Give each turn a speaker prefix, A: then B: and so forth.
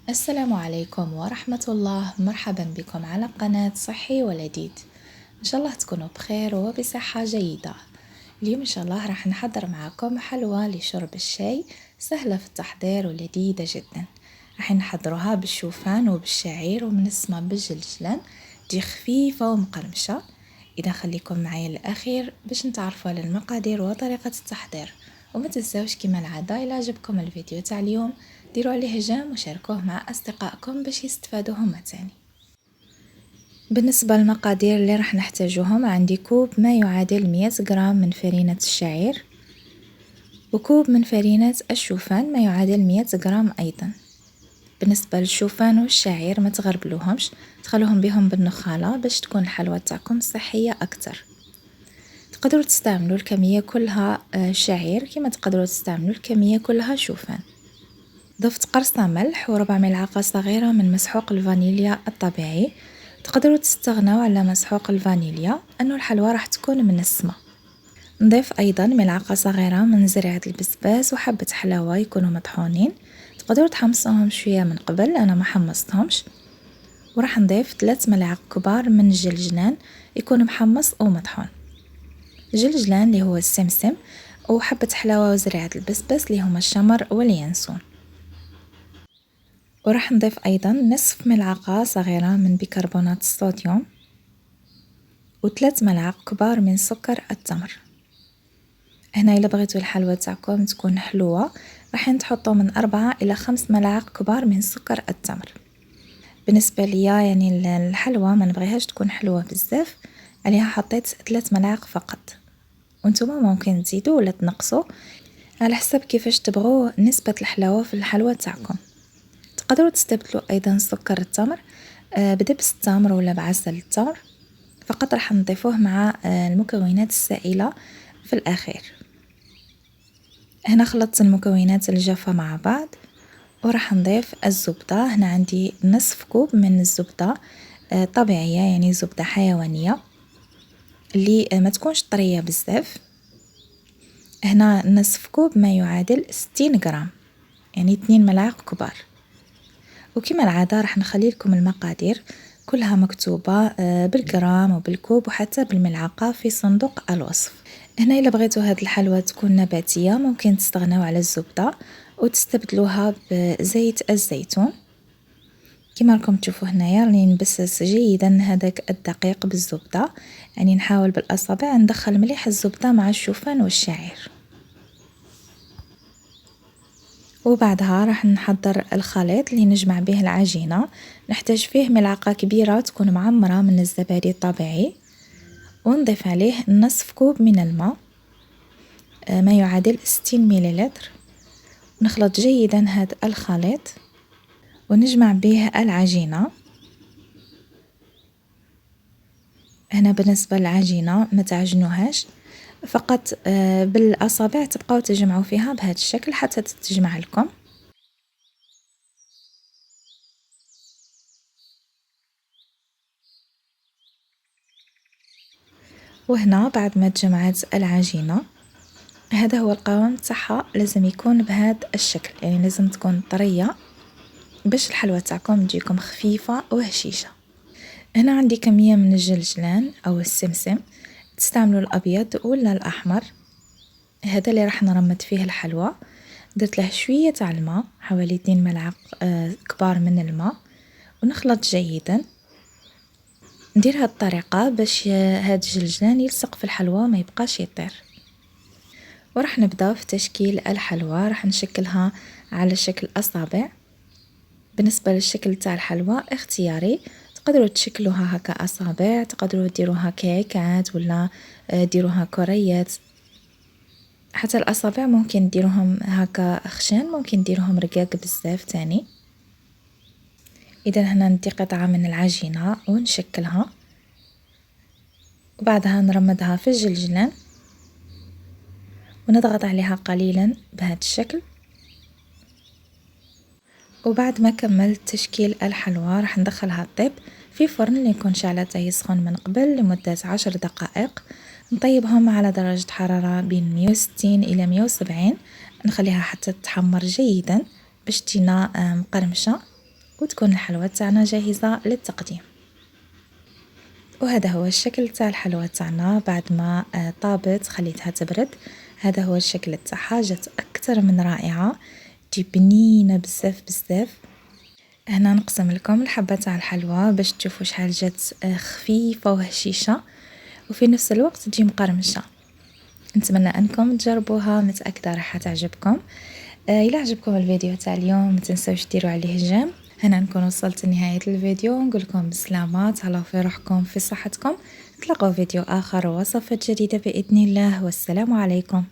A: السلام عليكم ورحمة الله، مرحبا بكم على قناة صحي ولذيذ. إن شاء الله تكونوا بخير وبصحة جيدة. اليوم إن شاء الله راح نحضر معكم حلوى لشرب الشاي، سهلة في التحضير ولذيذة جدا. راح نحضروها بالشوفان وبالشعير ومنسمة بالجلجلان، تجي خفيفة ومقرمشة. إذا خليكم معي للأخير باش نتعرفوا على المقادير وطريقة التحضير. وما تنساوش كما العادة إلا عجبكم الفيديو تاع اليوم ديروا عليه جيم وشاركوه مع أصدقائكم باش يستفادوا هما تاني. بالنسبة للمقادير اللي راح نحتاجوهم، عندي كوب ما يعادل 100 غرام من فرينة الشعير، وكوب من فرينة الشوفان ما يعادل 100 غرام أيضا. بالنسبة للشوفان والشعير ما تغربلوهمش، تخلوهم بهم بالنخالة باش تكون الحلوى تاعكم صحية أكتر. تقدروا تستعملوا الكمية كلها شعير كما تقدروا تستعملوا الكمية كلها شوفان. ضفت قرصة ملح وربع ملعقة صغيرة من مسحوق الفانيليا الطبيعي. تقدروا تستغنوا على مسحوق الفانيليا أنه الحلوى راح تكون منسمة. نضيف أيضا ملعقة صغيرة من زرعة البسباس وحبة حلاوة يكونوا مطحونين. تقدروا تحمصوهم شوية من قبل، أنا ما حمصتهمش. وراح نضيف 3 ملاعق كبار من الجلجلان يكون محمص أو مطحون. الجلجلان اللي هو السمسم، وحبة حلاوة وزرعة البسباس اللي هما الشمر واليانسون. وراح نضيف أيضا نصف ملعقة صغيرة من بيكربونات الصوديوم، و3 ملاعق كبار من سكر التمر. هنا إلا بغيتوا الحلوى تاعكم تكون حلوة راح تحطوا من 4 إلى 5 ملاعق كبار من سكر التمر. بالنسبة ليا يعني الحلوى ما نبغيهاش تكون حلوة بزاف، عليها حطيت 3 ملاعق فقط، وانتم ممكن تزيدوا ولا تنقصوا على حسب كيفاش تبغوا نسبة الحلاوة في الحلوى تاعكم. تقدروا تستبدلوا أيضا سكر التمر بدبس التمر ولا بعسل التمر، فقط راح نضيفوه مع المكونات السائلة في الأخير. هنا خلطت المكونات الجافة مع بعض، وراح نضيف الزبدة. هنا عندي نصف كوب من الزبدة طبيعية، يعني زبدة حيوانية اللي ما تكونش طرية بزاف. هنا نصف كوب ما يعادل 60 غرام، يعني 2 ملاعق كبار. وكما العادة راح نخلي لكم المقادير كلها مكتوبة بالجرام وبالكوب وحتى بالملعقة في صندوق الوصف. هنا إلا بغيتوا هاد الحلوى تكون نباتية ممكن تستغنوا على الزبدة وتستبدلوها بزيت الزيتون. كما راكم تشوفوا هنايا راني نبسس جيدا هذاك الدقيق بالزبدة، يعني نحاول بالأصابع ندخل مليح الزبدة مع الشوفان والشعير. وبعدها راح نحضر الخليط اللي نجمع به العجينة. نحتاج فيه ملعقة كبيرة تكون معمرة من الزبادي الطبيعي، ونضيف عليه نصف كوب من الماء ما يعادل 60 مليلتر. نخلط جيدا هذا الخليط ونجمع به العجينة. هنا بالنسبة للعجينة ما تعجنوهاش، فقط بالأصابع تبقاو تجمعوا فيها بهذا الشكل حتى تتجمع لكم. وهنا بعد ما تجمعت العجينة، هذا هو القوام تاعها، لازم يكون بهذا الشكل، يعني لازم تكون طرية باش الحلوى تاعكم تجيكم خفيفة وهشيشة. هنا عندي كمية من الجلجلان أو السمسم، تستعملوا الأبيض ولا الأحمر. هذا اللي راح نرمد فيه الحلوى. درت له شوية تاع الماء، حوالي 2 ملعق كبار من الماء، ونخلط جيدا. ندير هاد الطريقة باش هاد الجلجلان يلصق في الحلوى ما يبقاش يطير. وراح نبدأ في تشكيل الحلوى، راح نشكلها على شكل أصابع. بالنسبة للشكل تاع الحلوى اختياري، تقدروا تشكلوها هكا أصابع، تقدروا ديروها كعكات ولا ديروها كريات. حتى الأصابع ممكن ديروهم هكا خشن، ممكن ديروهم رقاق بزاف تاني. إذا هنا ندي قطعة من العجينة ونشكلها، وبعدها نرمدها في الجلجلان ونضغط عليها قليلا بهذا الشكل. وبعد ما كملت تشكيل الحلوى راح ندخلها الطيب في فرن اللي يكون شعلته يسخن من قبل لمدة 10 دقائق. نطيبهم على درجة حرارة بين 160 إلى 170، نخليها حتى تتحمر جيدا باش تجينا مقرمشة. وتكون الحلوى تاعنا جاهزة للتقديم. وهذا هو الشكل تاع الحلوى تاعنا بعد ما طابت خليتها تبرد. هذا هو الشكل تاعها، جات أكثر من رائعة، تجي بنينة بزاف بزاف. هنا نقسم لكم الحبة تاع الحلوى باش تشوفوا شحال جات خفيفة وهشيشة وفي نفس الوقت تجي مقرمشة. نتمنى انكم تجربوها، متأكدة راح تعجبكم. الى عجبكم الفيديو تاع اليوم ما تنسوش ديروا عليه جيم. هنا نكون وصلت لنهاية الفيديو، نقول لكم بسلامة، تهلاو في روحكم في صحتكم، نتلاقاو فيديو اخر ووصفات جديدة باذن الله، والسلام عليكم.